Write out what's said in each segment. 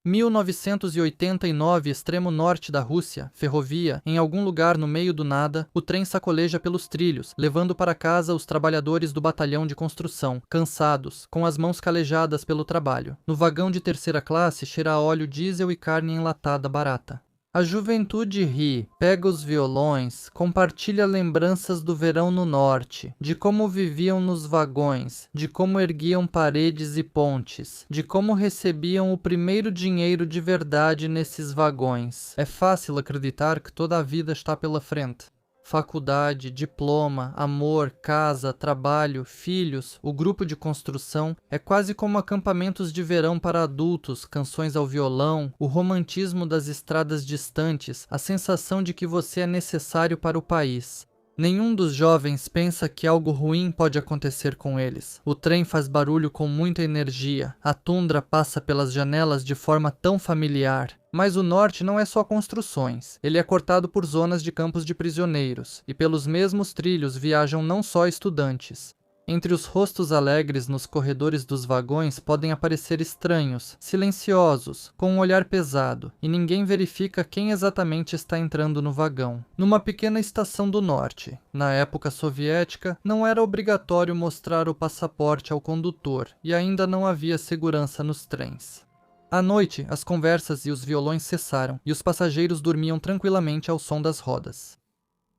1989, extremo norte da Rússia, ferrovia, em algum lugar no meio do nada, o trem sacoleja pelos trilhos, levando para casa os trabalhadores do batalhão de construção, cansados, com as mãos calejadas pelo trabalho. No vagão de terceira classe cheira a óleo diesel e carne enlatada barata. A juventude ri, pega os violões, compartilha lembranças do verão no norte, de como viviam nos vagões, de como erguiam paredes e pontes, de como recebiam o primeiro dinheiro de verdade nesses vagões. É fácil acreditar que toda a vida está pela frente. Faculdade, diploma, amor, casa, trabalho, filhos, o grupo de construção é quase como acampamentos de verão para adultos, canções ao violão, o romantismo das estradas distantes, a sensação de que você é necessário para o país. Nenhum dos jovens pensa que algo ruim pode acontecer com eles. O trem faz barulho com muita energia. A tundra passa pelas janelas de forma tão familiar. Mas o norte não é só construções. Ele é cortado por zonas de campos de prisioneiros. E pelos mesmos trilhos viajam não só estudantes. Entre os rostos alegres nos corredores dos vagões podem aparecer estranhos, silenciosos, com um olhar pesado, e ninguém verifica quem exatamente está entrando no vagão. Numa pequena estação do norte, na época soviética, não era obrigatório mostrar o passaporte ao condutor, e ainda não havia segurança nos trens. À noite, as conversas e os violões cessaram, e os passageiros dormiam tranquilamente ao som das rodas.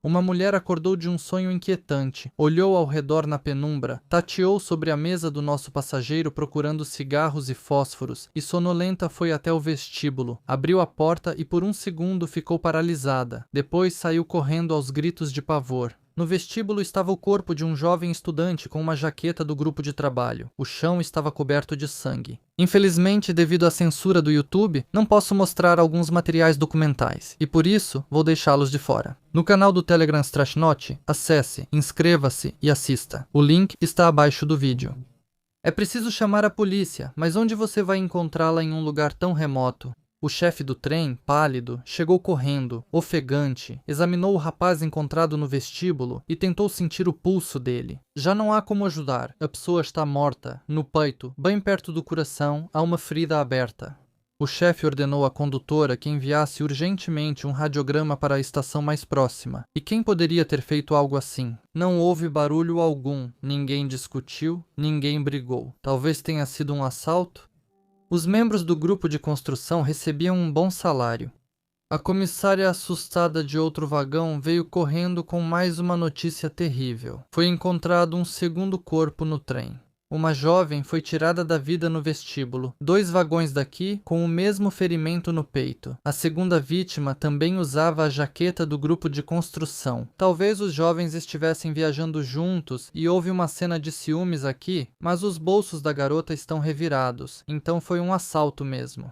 Uma mulher acordou de um sonho inquietante, olhou ao redor na penumbra, tateou sobre a mesa do nosso passageiro procurando cigarros e fósforos, e sonolenta foi até o vestíbulo, abriu a porta e por um segundo ficou paralisada. Depois saiu correndo aos gritos de pavor. No vestíbulo estava o corpo de um jovem estudante com uma jaqueta do grupo de trabalho. O chão estava coberto de sangue. Infelizmente, devido à censura do YouTube, não posso mostrar alguns materiais documentais, e por isso vou deixá-los de fora. No canal do Telegram Strashnot, acesse, inscreva-se e assista. O link está abaixo do vídeo. É preciso chamar a polícia, mas onde você vai encontrá-la em um lugar tão remoto? O chefe do trem, pálido, chegou correndo, ofegante, examinou o rapaz encontrado no vestíbulo e tentou sentir o pulso dele. Já não há como ajudar. A pessoa está morta, no peito, bem perto do coração, há uma ferida aberta. O chefe ordenou à condutora que enviasse urgentemente um radiograma para a estação mais próxima. E quem poderia ter feito algo assim? Não houve barulho algum, ninguém discutiu, ninguém brigou. Talvez tenha sido um assalto? Os membros do grupo de construção recebiam um bom salário. A comissária assustada de outro vagão veio correndo com mais uma notícia terrível. Foi encontrado um segundo corpo no trem. Uma jovem foi tirada da vida no vestíbulo, 2 vagões daqui, com o mesmo ferimento no peito. A segunda vítima também usava a jaqueta do grupo de construção. Talvez os jovens estivessem viajando juntos e houve uma cena de ciúmes aqui, mas os bolsos da garota estão revirados, então foi um assalto mesmo.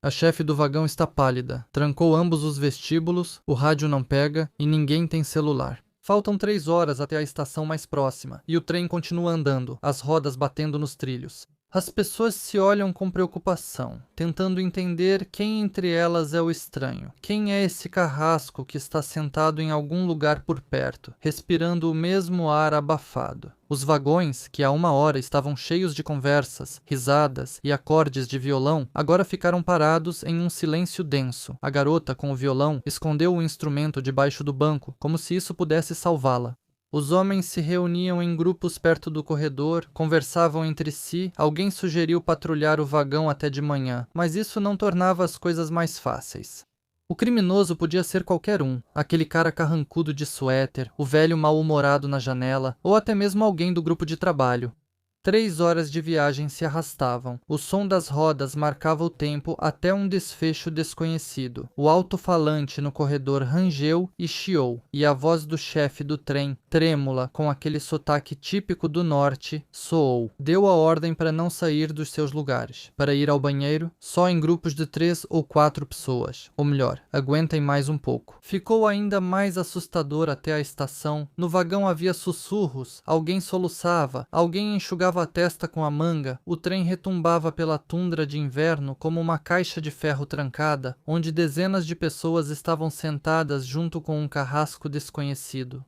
A chefe do vagão está pálida, trancou ambos os vestíbulos, o rádio não pega e ninguém tem celular. Faltam 3 horas até a estação mais próxima, e o trem continua andando, as rodas batendo nos trilhos. As pessoas se olham com preocupação, tentando entender quem entre elas é o estranho. Quem é esse carrasco que está sentado em algum lugar por perto, respirando o mesmo ar abafado? Os vagões, que há 1 hora estavam cheios de conversas, risadas e acordes de violão, agora ficaram parados em um silêncio denso. A garota, com o violão, escondeu o instrumento debaixo do banco, como se isso pudesse salvá-la. Os homens se reuniam em grupos perto do corredor, conversavam entre si, alguém sugeriu patrulhar o vagão até de manhã, mas isso não tornava as coisas mais fáceis. O criminoso podia ser qualquer um, aquele cara carrancudo de suéter, o velho mal-humorado na janela, ou até mesmo alguém do grupo de trabalho. 3 horas de viagem se arrastavam. O som das rodas marcava o tempo até um desfecho desconhecido. O alto-falante no corredor rangeu e chiou, e a voz do chefe do trem, trêmula, com aquele sotaque típico do norte, soou. Deu a ordem para não sair dos seus lugares, para ir ao banheiro, só em grupos de 3 ou 4 pessoas. Ou melhor, aguentem mais um pouco. Ficou ainda mais assustador até a estação. No vagão havia sussurros, alguém soluçava, alguém enxugava a testa com a manga, o trem retumbava pela tundra de inverno como uma caixa de ferro trancada, onde dezenas de pessoas estavam sentadas junto com um carrasco desconhecido.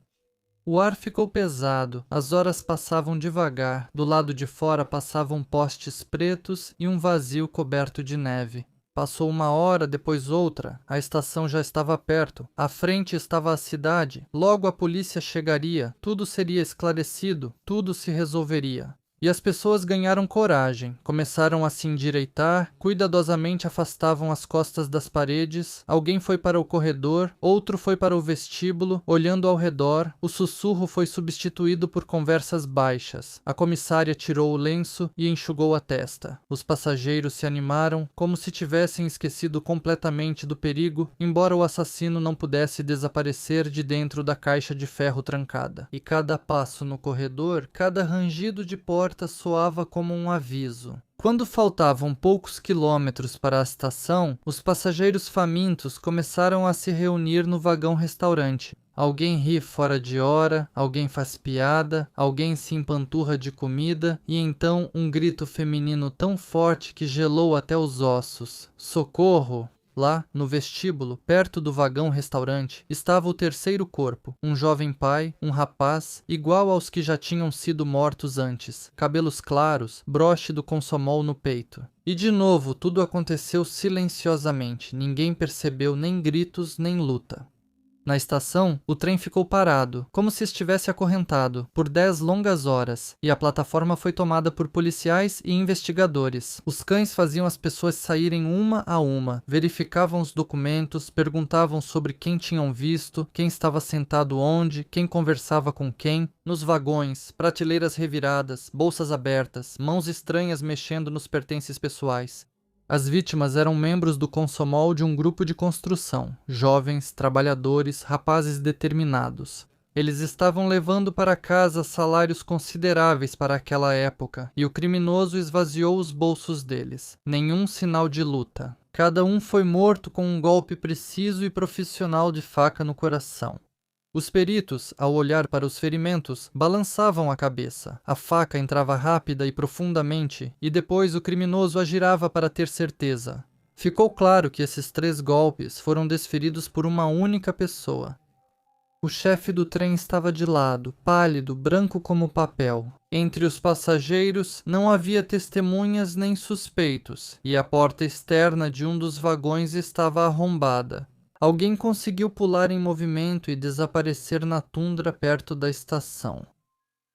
O ar ficou pesado, as horas passavam devagar, do lado de fora passavam postes pretos e um vazio coberto de neve. Passou 1 hora, depois outra. A estação já estava perto. À frente estava a cidade. Logo a polícia chegaria. Tudo seria esclarecido. Tudo se resolveria. E as pessoas ganharam coragem, começaram a se endireitar, cuidadosamente afastavam as costas das paredes, alguém foi para o corredor, outro foi para o vestíbulo, olhando ao redor, o sussurro foi substituído por conversas baixas. A comissária tirou o lenço e enxugou a testa. Os passageiros se animaram, como se tivessem esquecido completamente do perigo, embora o assassino não pudesse desaparecer de dentro da caixa de ferro trancada. E cada passo no corredor, cada rangido de porta soava como um aviso. Quando faltavam poucos quilômetros para a estação, os passageiros famintos começaram a se reunir no vagão-restaurante. Alguém ri fora de hora, alguém faz piada, alguém se empanturra de comida, e então um grito feminino tão forte que gelou até os ossos. Socorro! Lá, no vestíbulo, perto do vagão-restaurante, estava o terceiro corpo, um jovem pai, um rapaz, igual aos que já tinham sido mortos antes, cabelos claros, broche do consomol no peito. E de novo tudo aconteceu silenciosamente, ninguém percebeu nem gritos nem luta. Na estação, o trem ficou parado, como se estivesse acorrentado, por 10 longas horas, e a plataforma foi tomada por policiais e investigadores. Os cães faziam as pessoas saírem uma a uma, verificavam os documentos, perguntavam sobre quem tinham visto, quem estava sentado onde, quem conversava com quem. Nos vagões, prateleiras reviradas, bolsas abertas, mãos estranhas mexendo nos pertences pessoais. As vítimas eram membros do consomol de um grupo de construção, jovens, trabalhadores, rapazes determinados. Eles estavam levando para casa salários consideráveis para aquela época, e o criminoso esvaziou os bolsos deles. Nenhum sinal de luta. Cada um foi morto com um golpe preciso e profissional de faca no coração. Os peritos, ao olhar para os ferimentos, balançavam a cabeça. A faca entrava rápida e profundamente, e depois o criminoso a girava para ter certeza. Ficou claro que esses 3 golpes foram desferidos por uma única pessoa. O chefe do trem estava de lado, pálido, branco como papel. Entre os passageiros não havia testemunhas nem suspeitos, e a porta externa de um dos vagões estava arrombada. Alguém conseguiu pular em movimento e desaparecer na tundra perto da estação.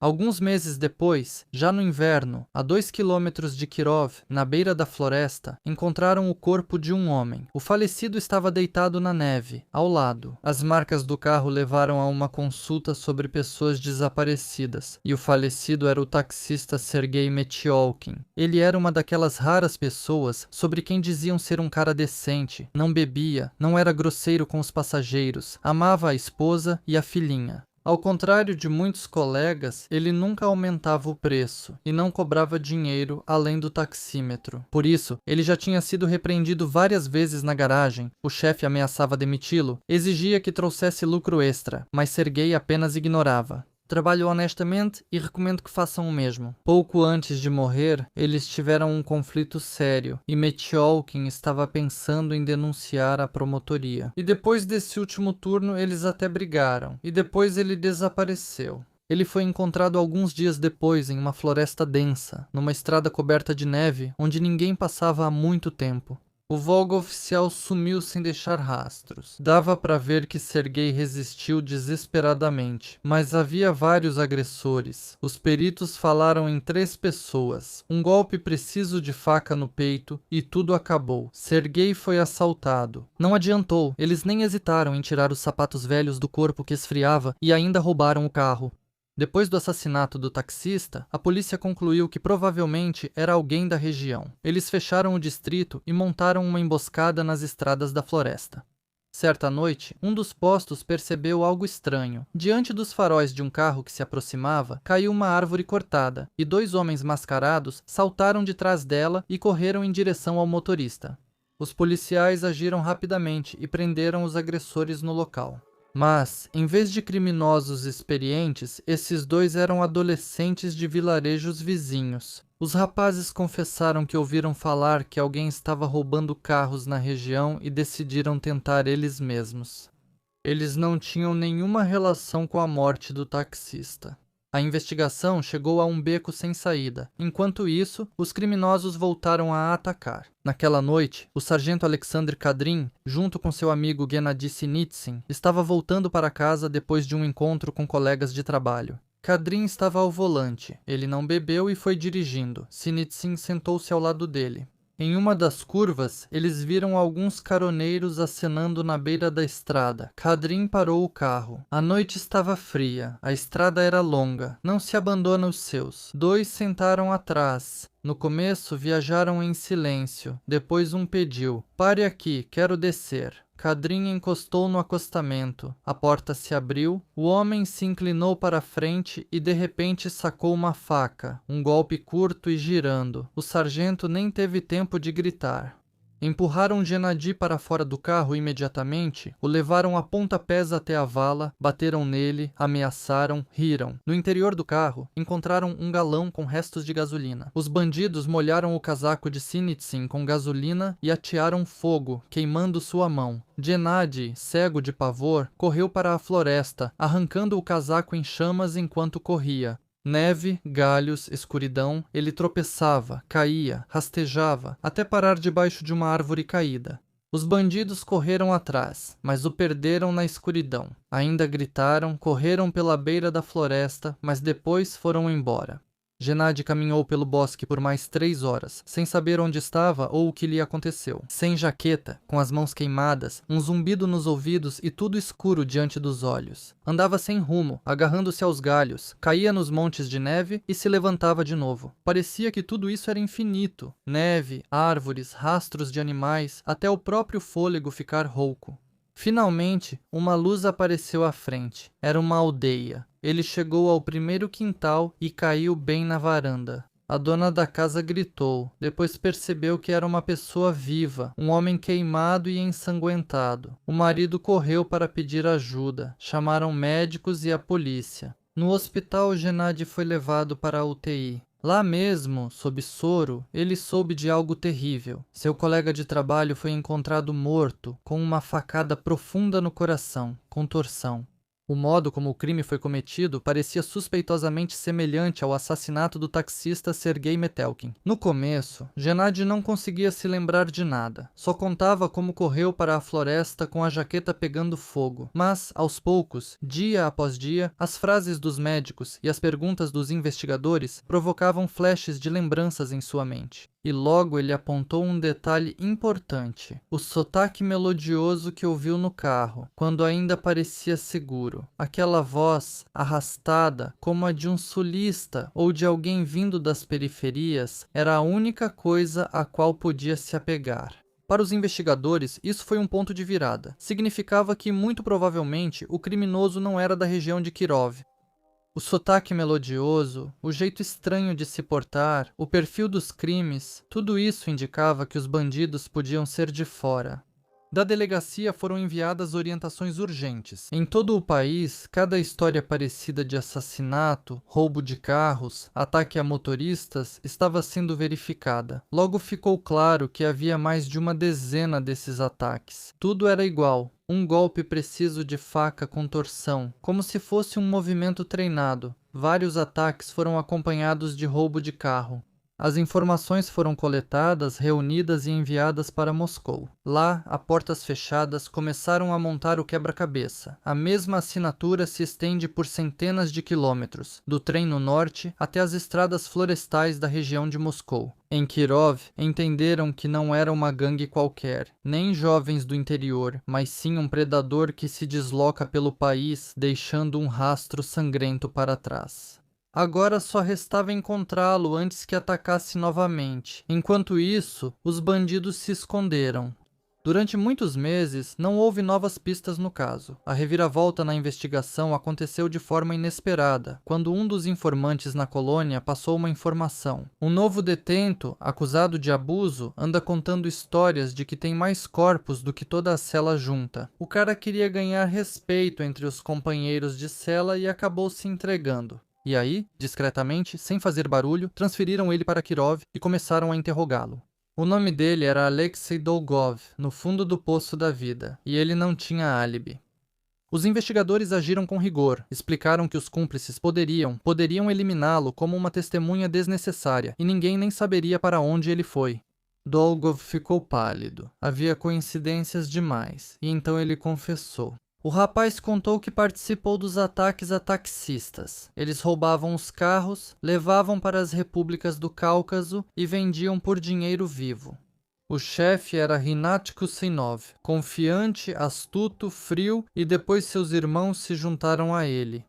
Alguns meses depois, já no inverno, a 2 quilômetros de Kirov, na beira da floresta, encontraram o corpo de um homem. O falecido estava deitado na neve, ao lado. As marcas do carro levaram a uma consulta sobre pessoas desaparecidas, e o falecido era o taxista Sergei Metiolkin. Ele era uma daquelas raras pessoas sobre quem diziam ser um cara decente, não bebia, não era grosseiro com os passageiros, amava a esposa e a filhinha. Ao contrário de muitos colegas, ele nunca aumentava o preço e não cobrava dinheiro além do taxímetro. Por isso, ele já tinha sido repreendido várias vezes na garagem. O chefe ameaçava demiti-lo, exigia que trouxesse lucro extra, mas Sergei apenas ignorava. Trabalho honestamente e recomendo que façam o mesmo. Pouco antes de morrer, eles tiveram um conflito sério e Metiolkin estava pensando em denunciar a promotoria. E depois desse último turno, eles até brigaram. E depois ele desapareceu. Ele foi encontrado alguns dias depois em uma floresta densa, numa estrada coberta de neve, onde ninguém passava há muito tempo. O Volga oficial sumiu sem deixar rastros. Dava para ver que Sergei resistiu desesperadamente, mas havia vários agressores. Os peritos falaram em 3 pessoas, um golpe preciso de faca no peito e tudo acabou. Sergei foi assaltado. Não adiantou, eles nem hesitaram em tirar os sapatos velhos do corpo que esfriava e ainda roubaram o carro. Depois do assassinato do taxista, a polícia concluiu que provavelmente era alguém da região. Eles fecharam o distrito e montaram uma emboscada nas estradas da floresta. Certa noite, um dos postos percebeu algo estranho. Diante dos faróis de um carro que se aproximava, caiu uma árvore cortada, e 2 homens mascarados saltaram de trás dela e correram em direção ao motorista. Os policiais agiram rapidamente e prenderam os agressores no local. Mas, em vez de criminosos experientes, esses 2 eram adolescentes de vilarejos vizinhos. Os rapazes confessaram que ouviram falar que alguém estava roubando carros na região e decidiram tentar eles mesmos. Eles não tinham nenhuma relação com a morte do taxista. A investigação chegou a um beco sem saída. Enquanto isso, os criminosos voltaram a atacar. Naquela noite, o sargento Alexander Kadrin, junto com seu amigo Gennady Sinitsyn, estava voltando para casa depois de um encontro com colegas de trabalho. Kadrin estava ao volante. Ele não bebeu e foi dirigindo. Sinitsyn sentou-se ao lado dele. Em uma das curvas, eles viram alguns caroneiros acenando na beira da estrada. Kadrin parou o carro. A noite estava fria, a estrada era longa. Não se abandona os seus. 2 sentaram atrás. No começo, viajaram em silêncio. Depois um pediu: "Pare aqui, quero descer." Kadrin encostou no acostamento. A porta se abriu, o homem se inclinou para a frente e de repente sacou uma faca, um golpe curto e girando. O sargento nem teve tempo de gritar. Empurraram Gennady para fora do carro imediatamente, o levaram a pontapés até a vala, bateram nele, ameaçaram, riram. No interior do carro, encontraram um galão com restos de gasolina. Os bandidos molharam o casaco de Sinitsyn com gasolina e atearam fogo, queimando sua mão. Gennady, cego de pavor, correu para a floresta, arrancando o casaco em chamas enquanto corria. Neve, galhos, escuridão, ele tropeçava, caía, rastejava, até parar debaixo de uma árvore caída. Os bandidos correram atrás, mas o perderam na escuridão. Ainda gritaram, correram pela beira da floresta, mas depois foram embora. Gennady caminhou pelo bosque por mais 3 horas, sem saber onde estava ou o que lhe aconteceu. Sem jaqueta, com as mãos queimadas, um zumbido nos ouvidos e tudo escuro diante dos olhos. Andava sem rumo, agarrando-se aos galhos, caía nos montes de neve e se levantava de novo. Parecia que tudo isso era infinito. Neve, árvores, rastros de animais, até o próprio fôlego ficar rouco. Finalmente, uma luz apareceu à frente. Era uma aldeia. Ele chegou ao primeiro quintal e caiu bem na varanda. A dona da casa gritou. Depois percebeu que era uma pessoa viva, um homem queimado e ensanguentado. O marido correu para pedir ajuda. Chamaram médicos e a polícia. No hospital, Gennady foi levado para a UTI. Lá mesmo, sob soro, ele soube de algo terrível. Seu colega de trabalho foi encontrado morto, com uma facada profunda no coração, contorção. O modo como o crime foi cometido parecia suspeitosamente semelhante ao assassinato do taxista Sergei Metelkin. No começo, Gennady não conseguia se lembrar de nada. Só contava como correu para a floresta com a jaqueta pegando fogo. Mas, aos poucos, dia após dia, as frases dos médicos e as perguntas dos investigadores provocavam flashes de lembranças em sua mente. E logo ele apontou um detalhe importante: o sotaque melodioso que ouviu no carro, quando ainda parecia seguro. Aquela voz, arrastada, como a de um sulista ou de alguém vindo das periferias, era a única coisa a qual podia se apegar. Para os investigadores, isso foi um ponto de virada. Significava que, muito provavelmente, o criminoso não era da região de Kirov. O sotaque melodioso, o jeito estranho de se portar, o perfil dos crimes, tudo isso indicava que os bandidos podiam ser de fora. Da delegacia foram enviadas orientações urgentes. Em todo o país, cada história parecida de assassinato, roubo de carros, ataque a motoristas estava sendo verificada. Logo ficou claro que havia mais de uma dezena desses ataques. Tudo era igual. Um golpe preciso de faca com torção, como se fosse um movimento treinado. Vários ataques foram acompanhados de roubo de carro. As informações foram coletadas, reunidas e enviadas para Moscou. Lá, a portas fechadas, começaram a montar o quebra-cabeça. A mesma assinatura se estende por centenas de quilômetros, do trem no norte até as estradas florestais da região de Moscou. Em Kirov, entenderam que não era uma gangue qualquer, nem jovens do interior, mas sim um predador que se desloca pelo país, deixando um rastro sangrento para trás. Agora só restava encontrá-lo antes que atacasse novamente. Enquanto isso, os bandidos se esconderam. Durante muitos meses, não houve novas pistas no caso. A reviravolta na investigação aconteceu de forma inesperada, quando um dos informantes na colônia passou uma informação. Um novo detento, acusado de abuso, anda contando histórias de que tem mais corpos do que toda a cela junta. O cara queria ganhar respeito entre os companheiros de cela e acabou se entregando. E aí, discretamente, sem fazer barulho, transferiram ele para Kirov e começaram a interrogá-lo. O nome dele era Alexei Dolgov, no fundo do poço da vida, e ele não tinha álibi. Os investigadores agiram com rigor, explicaram que os cúmplices poderiam eliminá-lo como uma testemunha desnecessária, e ninguém nem saberia para onde ele foi. Dolgov ficou pálido. Havia coincidências demais, e então ele confessou. O rapaz contou que participou dos ataques a taxistas. Eles roubavam os carros, levavam para as repúblicas do Cáucaso e vendiam por dinheiro vivo. O chefe era Rinat Kusinov, confiante, astuto, frio, e depois seus irmãos se juntaram a ele.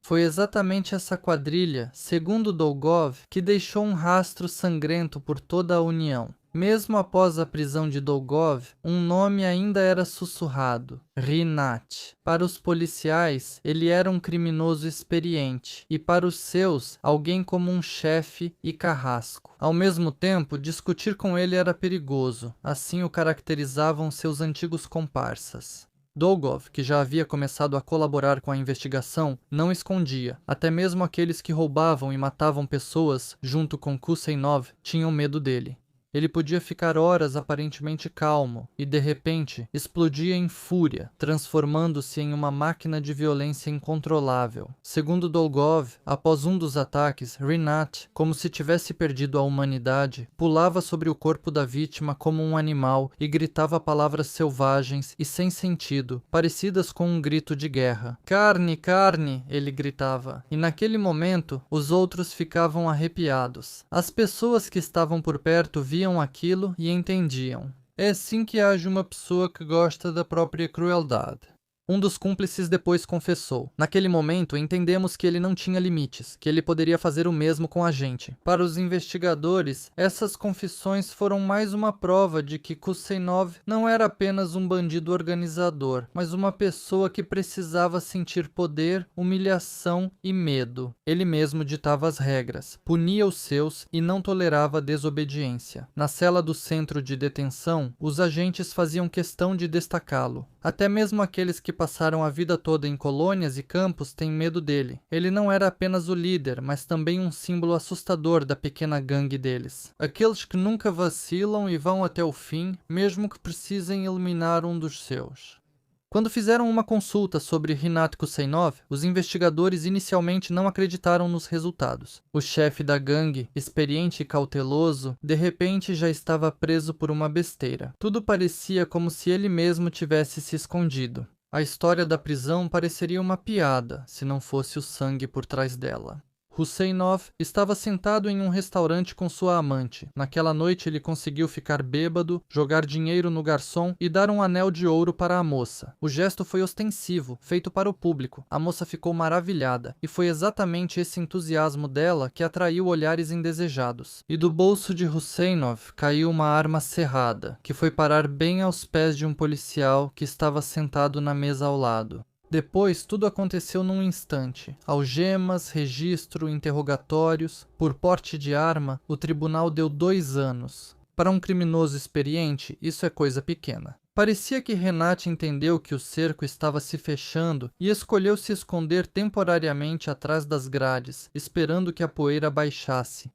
Foi exatamente essa quadrilha, segundo Dolgov, que deixou um rastro sangrento por toda a União. Mesmo após a prisão de Dolgov, um nome ainda era sussurrado: Rinat. Para os policiais, ele era um criminoso experiente, e para os seus, alguém como um chefe e carrasco. Ao mesmo tempo, discutir com ele era perigoso, assim o caracterizavam seus antigos comparsas. Dolgov, que já havia começado a colaborar com a investigação, não escondia. Até mesmo aqueles que roubavam e matavam pessoas, junto com Kusinov, tinham medo dele. Ele podia ficar horas aparentemente calmo e, de repente, explodia em fúria, transformando-se em uma máquina de violência incontrolável. Segundo Dolgov, após um dos ataques, Rinat, como se tivesse perdido a humanidade, pulava sobre o corpo da vítima como um animal e gritava palavras selvagens e sem sentido, parecidas com um grito de guerra. "Carne, carne!" ele gritava. E naquele momento, os outros ficavam arrepiados. As pessoas que estavam por perto viam aquilo e entendiam. É assim que age uma pessoa que gosta da própria crueldade. Um dos cúmplices depois confessou. Naquele momento, entendemos que ele não tinha limites, que ele poderia fazer o mesmo com a gente. Para os investigadores, essas confissões foram mais uma prova de que Kusinov não era apenas um bandido organizador, mas uma pessoa que precisava sentir poder, humilhação e medo. Ele mesmo ditava as regras, punia os seus e não tolerava desobediência. Na cela do centro de detenção, os agentes faziam questão de destacá-lo. Até mesmo aqueles que passaram a vida toda em colônias e campos têm medo dele. Ele não era apenas o líder, mas também um símbolo assustador da pequena gangue deles. Aqueles que nunca vacilam e vão até o fim, mesmo que precisem eliminar um dos seus. Quando fizeram uma consulta sobre Rinat Kusinov, os investigadores inicialmente não acreditaram nos resultados. O chefe da gangue, experiente e cauteloso, de repente já estava preso por uma besteira. Tudo parecia como se ele mesmo tivesse se escondido. A história da prisão pareceria uma piada, se não fosse o sangue por trás dela. Husseinov estava sentado em um restaurante com sua amante. Naquela noite ele conseguiu ficar bêbado, jogar dinheiro no garçom e dar um anel de ouro para a moça. O gesto foi ostensivo, feito para o público. A moça ficou maravilhada, e foi exatamente esse entusiasmo dela que atraiu olhares indesejados. E do bolso de Husseinov caiu uma arma cerrada, que foi parar bem aos pés de um policial que estava sentado na mesa ao lado. Depois, tudo aconteceu num instante. Algemas, registro, interrogatórios. Por porte de arma, o tribunal deu 2 anos. Para um criminoso experiente, isso é coisa pequena. Parecia que Rinat entendeu que o cerco estava se fechando e escolheu se esconder temporariamente atrás das grades, esperando que a poeira baixasse.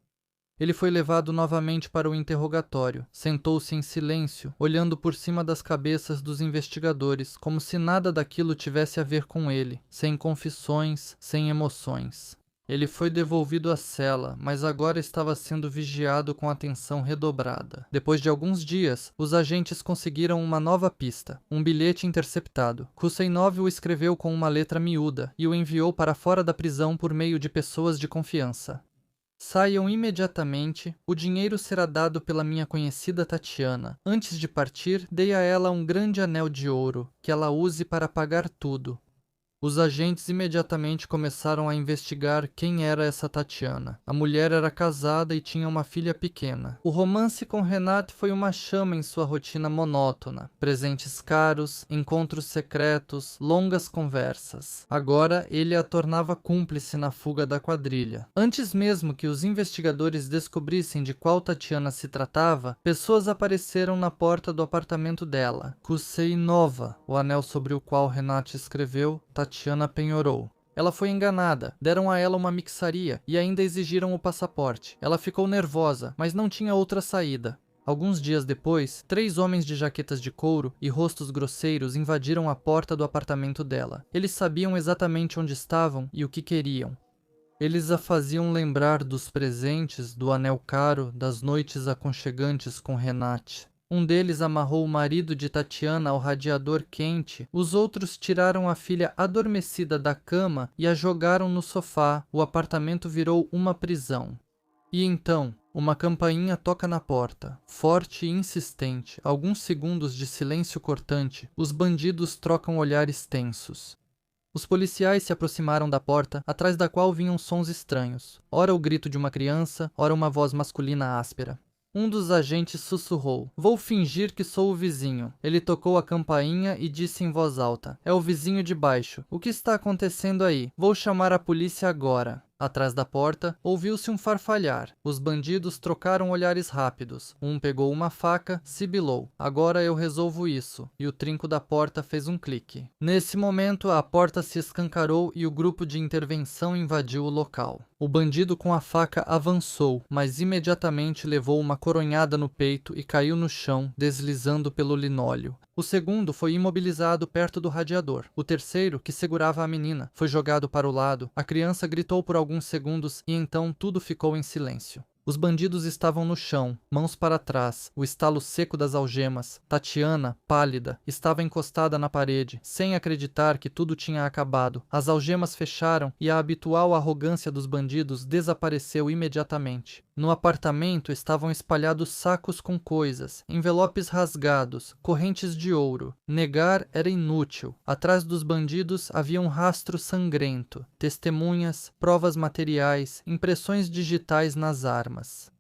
Ele foi levado novamente para o interrogatório. Sentou-se em silêncio, olhando por cima das cabeças dos investigadores, como se nada daquilo tivesse a ver com ele, sem confissões, sem emoções. Ele foi devolvido à cela, mas agora estava sendo vigiado com atenção redobrada. Depois de alguns dias, os agentes conseguiram uma nova pista, um bilhete interceptado. Kusinov o escreveu com uma letra miúda e o enviou para fora da prisão por meio de pessoas de confiança. Saiam imediatamente, o dinheiro será dado pela minha conhecida Tatiana. Antes de partir, dei a ela um grande anel de ouro, que ela use para pagar tudo. Os agentes imediatamente começaram a investigar quem era essa Tatiana. A mulher era casada e tinha uma filha pequena. O romance com Rinat foi uma chama em sua rotina monótona. Presentes caros, encontros secretos, longas conversas. Agora ele a tornava cúmplice na fuga da quadrilha. Antes mesmo que os investigadores descobrissem de qual Tatiana se tratava, pessoas apareceram na porta do apartamento dela. Kuseinova, o anel sobre o qual Rinat escreveu, Tatiana penhorou. Ela foi enganada, deram a ela uma mixaria e ainda exigiram o passaporte. Ela ficou nervosa, mas não tinha outra saída. Alguns dias depois, 3 homens de jaquetas de couro e rostos grosseiros invadiram a porta do apartamento dela. Eles sabiam exatamente onde estavam e o que queriam. Eles a faziam lembrar dos presentes, do anel caro, das noites aconchegantes com Renate. Um deles amarrou o marido de Tatiana ao radiador quente, os outros tiraram a filha adormecida da cama e a jogaram no sofá. O apartamento virou uma prisão. E então, uma campainha toca na porta, forte e insistente. Alguns segundos de silêncio cortante, os bandidos trocam olhares tensos. Os policiais se aproximaram da porta, atrás da qual vinham sons estranhos. Ora o grito de uma criança, ora uma voz masculina áspera. Um dos agentes sussurrou: "Vou fingir que sou o vizinho." Ele tocou a campainha e disse em voz alta: "É o vizinho de baixo. O que está acontecendo aí? Vou chamar a polícia agora." Atrás da porta, ouviu-se um farfalhar. Os bandidos trocaram olhares rápidos. Um pegou uma faca, sibilou: "Agora eu resolvo isso." E o trinco da porta fez um clique. Nesse momento, a porta se escancarou e o grupo de intervenção invadiu o local. O bandido com a faca avançou, mas imediatamente levou uma coronhada no peito e caiu no chão, deslizando pelo linóleo. O segundo foi imobilizado perto do radiador. O terceiro, que segurava a menina, foi jogado para o lado. A criança gritou por alguns segundos e então tudo ficou em silêncio. Os bandidos estavam no chão, mãos para trás, o estalo seco das algemas. Tatiana, pálida, estava encostada na parede, sem acreditar que tudo tinha acabado. As algemas fecharam e a habitual arrogância dos bandidos desapareceu imediatamente. No apartamento estavam espalhados sacos com coisas, envelopes rasgados, correntes de ouro. Negar era inútil. Atrás dos bandidos havia um rastro sangrento, testemunhas, provas materiais, impressões digitais nas armas.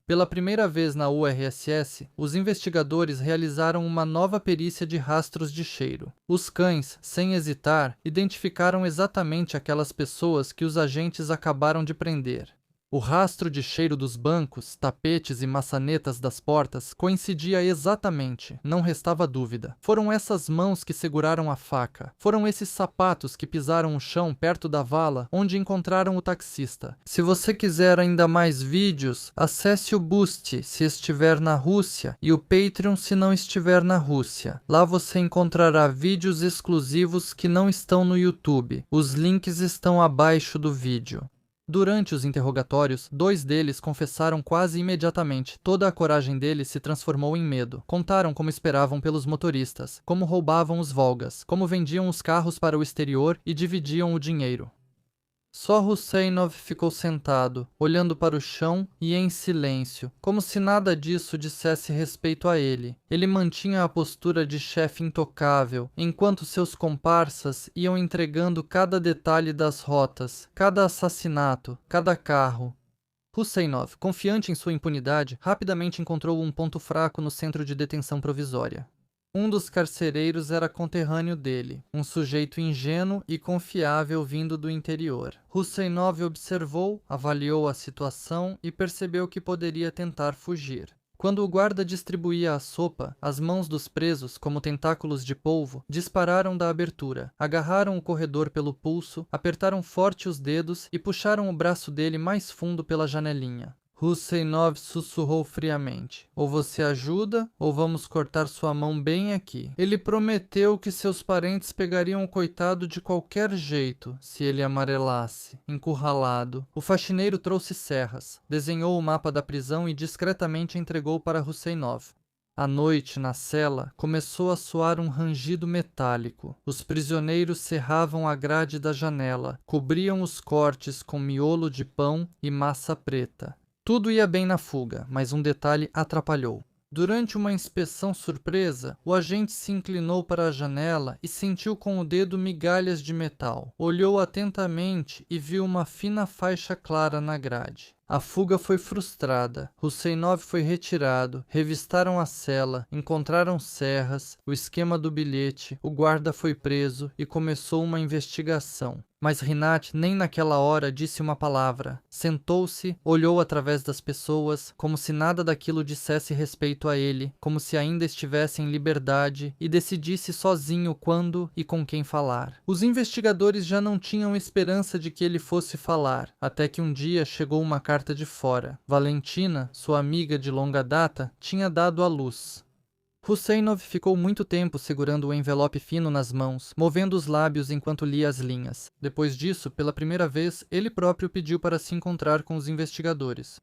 Pela primeira vez na URSS, os investigadores realizaram uma nova perícia de rastros de cheiro. Os cães, sem hesitar, identificaram exatamente aquelas pessoas que os agentes acabaram de prender. O rastro de cheiro dos bancos, tapetes e maçanetas das portas coincidia exatamente, não restava dúvida. Foram essas mãos que seguraram a faca. Foram esses sapatos que pisaram o chão perto da vala onde encontraram o taxista. Se você quiser ainda mais vídeos, acesse o Boosty se estiver na Rússia e o Patreon se não estiver na Rússia. Lá você encontrará vídeos exclusivos que não estão no YouTube. Os links estão abaixo do vídeo. Durante os interrogatórios, 2 deles confessaram quase imediatamente. Toda a coragem deles se transformou em medo. Contaram como esperavam pelos motoristas, como roubavam os Volgas, como vendiam os carros para o exterior e dividiam o dinheiro. Só Husseinov ficou sentado, olhando para o chão e em silêncio, como se nada disso dissesse respeito a ele. Ele mantinha a postura de chefe intocável, enquanto seus comparsas iam entregando cada detalhe das rotas, cada assassinato, cada carro. Husseinov, confiante em sua impunidade, rapidamente encontrou um ponto fraco no centro de detenção provisória. Um dos carcereiros era conterrâneo dele, um sujeito ingênuo e confiável vindo do interior. Husseinov observou, avaliou a situação e percebeu que poderia tentar fugir. Quando o guarda distribuía a sopa, as mãos dos presos, como tentáculos de polvo, dispararam da abertura, agarraram o corredor pelo pulso, apertaram forte os dedos e puxaram o braço dele mais fundo pela janelinha. Husseinov sussurrou friamente: "Ou você ajuda, ou vamos cortar sua mão bem aqui." Ele prometeu que seus parentes pegariam o coitado de qualquer jeito, se ele amarelasse. Encurralado, o faxineiro trouxe serras, desenhou o mapa da prisão e discretamente entregou para Husseinov. À noite, na cela, começou a soar um rangido metálico. Os prisioneiros serravam a grade da janela, cobriam os cortes com miolo de pão e massa preta. Tudo ia bem na fuga, mas um detalhe atrapalhou. Durante uma inspeção surpresa, o agente se inclinou para a janela e sentiu com o dedo migalhas de metal. Olhou atentamente e viu uma fina faixa clara na grade. A fuga foi frustrada. Husseinov foi retirado, revistaram a cela, encontraram serras, o esquema do bilhete, o guarda foi preso e começou uma investigação. Mas Rinat nem naquela hora disse uma palavra. Sentou-se, olhou através das pessoas, como se nada daquilo dissesse respeito a ele, como se ainda estivesse em liberdade e decidisse sozinho quando e com quem falar. Os investigadores já não tinham esperança de que ele fosse falar, até que um dia chegou uma carta de fora. Valentina, sua amiga de longa data, tinha dado à luz. Husseinov ficou muito tempo segurando o envelope fino nas mãos, movendo os lábios enquanto lia as linhas. Depois disso, pela primeira vez, ele próprio pediu para se encontrar com os investigadores.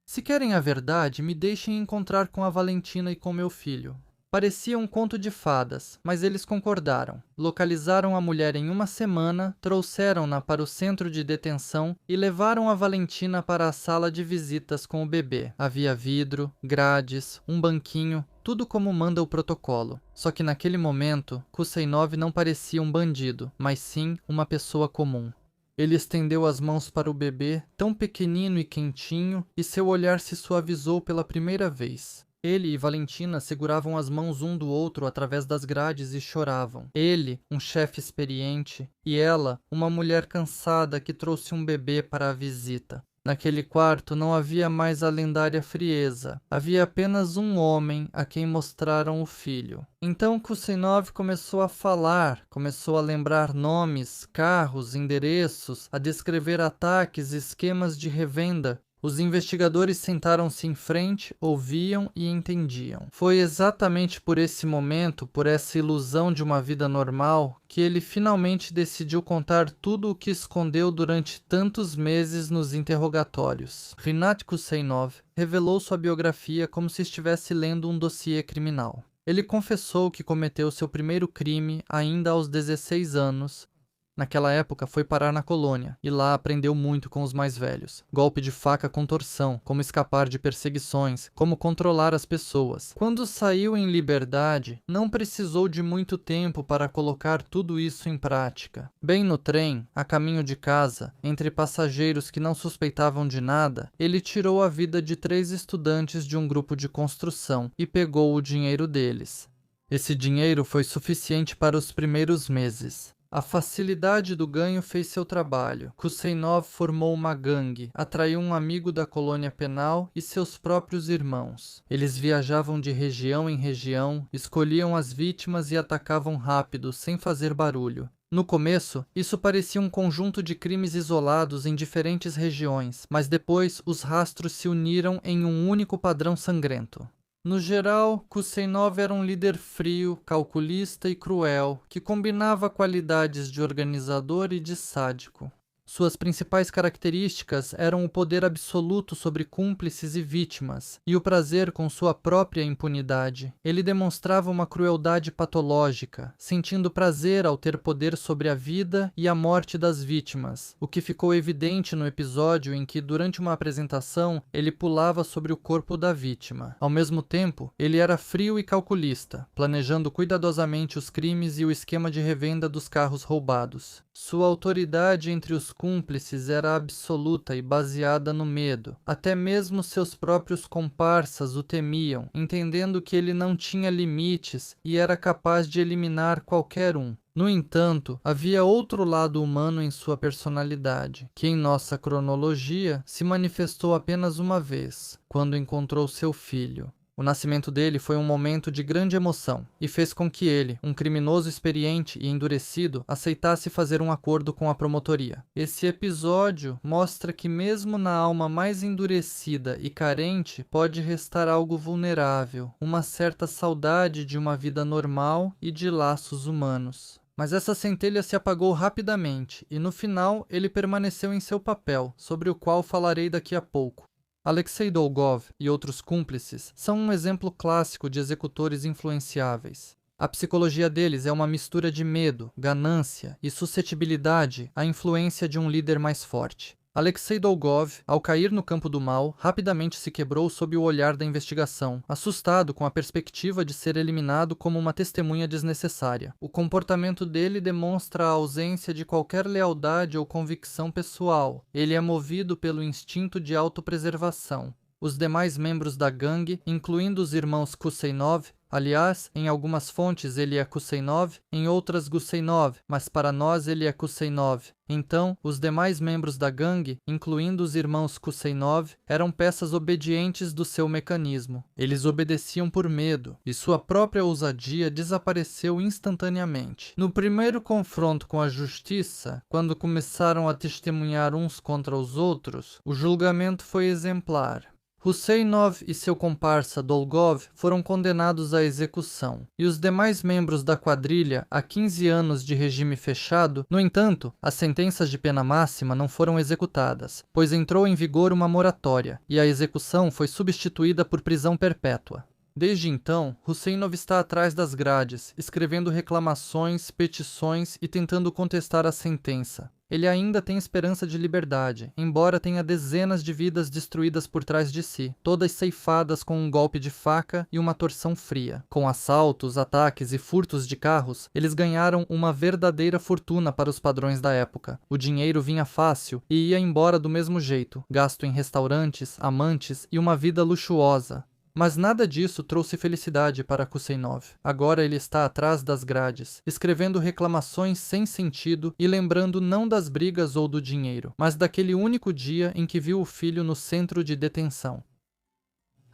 Se querem a verdade, me deixem encontrar com a Valentina e com meu filho. Parecia um conto de fadas, mas eles concordaram. Localizaram a mulher em uma semana, trouxeram-na para o centro de detenção e levaram a Valentina para a sala de visitas com o bebê. Havia vidro, grades, um banquinho, tudo como manda o protocolo. Só que naquele momento, Kusseinov não parecia um bandido, mas sim uma pessoa comum. Ele estendeu as mãos para o bebê, tão pequenino e quentinho, e seu olhar se suavizou pela primeira vez. Ele e Valentina seguravam as mãos um do outro através das grades e choravam. Ele, um chefe experiente, e ela, uma mulher cansada que trouxe um bebê para a visita. Naquele quarto não havia mais a lendária frieza. Havia apenas um homem a quem mostraram o filho. Então Kusseinov começou a falar, começou a lembrar nomes, carros, endereços, a descrever ataques e esquemas de revenda. Os investigadores sentaram-se em frente, ouviam e entendiam. Foi exatamente por esse momento, por essa ilusão de uma vida normal, que ele finalmente decidiu contar tudo o que escondeu durante tantos meses nos interrogatórios. Rinat Kusseinov revelou sua biografia como se estivesse lendo um dossiê criminal. Ele confessou que cometeu seu primeiro crime ainda aos 16 anos. Naquela época foi parar na colônia, e lá aprendeu muito com os mais velhos. Golpe de faca com torção, como escapar de perseguições, como controlar as pessoas. Quando saiu em liberdade, não precisou de muito tempo para colocar tudo isso em prática. Bem no trem, a caminho de casa, entre passageiros que não suspeitavam de nada, ele tirou a vida de 3 estudantes de um grupo de construção e pegou o dinheiro deles. Esse dinheiro foi suficiente para os primeiros meses. A facilidade do ganho fez seu trabalho. Kusseinov formou uma gangue, atraiu um amigo da colônia penal e seus próprios irmãos. Eles viajavam de região em região, escolhiam as vítimas e atacavam rápido, sem fazer barulho. No começo, isso parecia um conjunto de crimes isolados em diferentes regiões, mas depois os rastros se uniram em um único padrão sangrento. No geral, Kusseinov era um líder frio, calculista e cruel, que combinava qualidades de organizador e de sádico. Suas principais características eram o poder absoluto sobre cúmplices e vítimas, e o prazer com sua própria impunidade. Ele demonstrava uma crueldade patológica, sentindo prazer ao ter poder sobre a vida e a morte das vítimas, o que ficou evidente no episódio em que, durante uma apresentação, ele pulava sobre o corpo da vítima. Ao mesmo tempo, ele era frio e calculista, planejando cuidadosamente os crimes e o esquema de revenda dos carros roubados. Sua autoridade entre os cúmplices era absoluta e baseada no medo. Até mesmo seus próprios comparsas o temiam, entendendo que ele não tinha limites e era capaz de eliminar qualquer um. No entanto, havia outro lado humano em sua personalidade, que em nossa cronologia se manifestou apenas uma vez, quando encontrou seu filho. O nascimento dele foi um momento de grande emoção e fez com que ele, um criminoso experiente e endurecido, aceitasse fazer um acordo com a promotoria. Esse episódio mostra que mesmo na alma mais endurecida e carente pode restar algo vulnerável, uma certa saudade de uma vida normal e de laços humanos. Mas essa centelha se apagou rapidamente e no final ele permaneceu em seu papel, sobre o qual falarei daqui a pouco. Alexei Dolgov e outros cúmplices são um exemplo clássico de executores influenciáveis. A psicologia deles é uma mistura de medo, ganância e suscetibilidade à influência de um líder mais forte. Alexei Dolgov, ao cair no campo do mal, rapidamente se quebrou sob o olhar da investigação, assustado com a perspectiva de ser eliminado como uma testemunha desnecessária. O comportamento dele demonstra a ausência de qualquer lealdade ou convicção pessoal. Ele é movido pelo instinto de autopreservação. Os demais membros da gangue, incluindo os irmãos Kusseinov, Aliás, em algumas fontes ele é Kusseinov, em outras Gusseinov, mas para nós ele é Kusseinov. Então, os demais membros da gangue, incluindo os irmãos Kusseinov, eram peças obedientes do seu mecanismo. Eles obedeciam por medo, e sua própria ousadia desapareceu instantaneamente. No primeiro confronto com a justiça, quando começaram a testemunhar uns contra os outros, o julgamento foi exemplar. Husseinov e seu comparsa Dolgov foram condenados à execução, e os demais membros da quadrilha a 15 anos de regime fechado. No entanto, as sentenças de pena máxima não foram executadas, pois entrou em vigor uma moratória, e a execução foi substituída por prisão perpétua. Desde então, Husseinov está atrás das grades, escrevendo reclamações, petições e tentando contestar a sentença. Ele ainda tem esperança de liberdade, embora tenha dezenas de vidas destruídas por trás de si, todas ceifadas com um golpe de faca e uma torção fria. Com assaltos, ataques e furtos de carros, eles ganharam uma verdadeira fortuna para os padrões da época. O dinheiro vinha fácil e ia embora do mesmo jeito, gasto em restaurantes, amantes e uma vida luxuosa. Mas nada disso trouxe felicidade para Kusseinov. Agora ele está atrás das grades, escrevendo reclamações sem sentido e lembrando não das brigas ou do dinheiro, mas daquele único dia em que viu o filho no centro de detenção.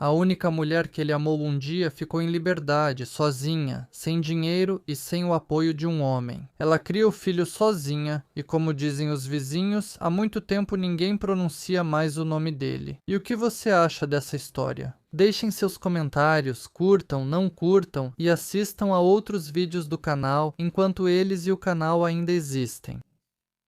A única mulher que ele amou um dia ficou em liberdade, sozinha, sem dinheiro e sem o apoio de um homem. Ela cria o filho sozinha e, como dizem os vizinhos, há muito tempo ninguém pronuncia mais o nome dele. E o que você acha dessa história? Deixem seus comentários, curtam, não curtam e assistam a outros vídeos do canal enquanto eles e o canal ainda existem.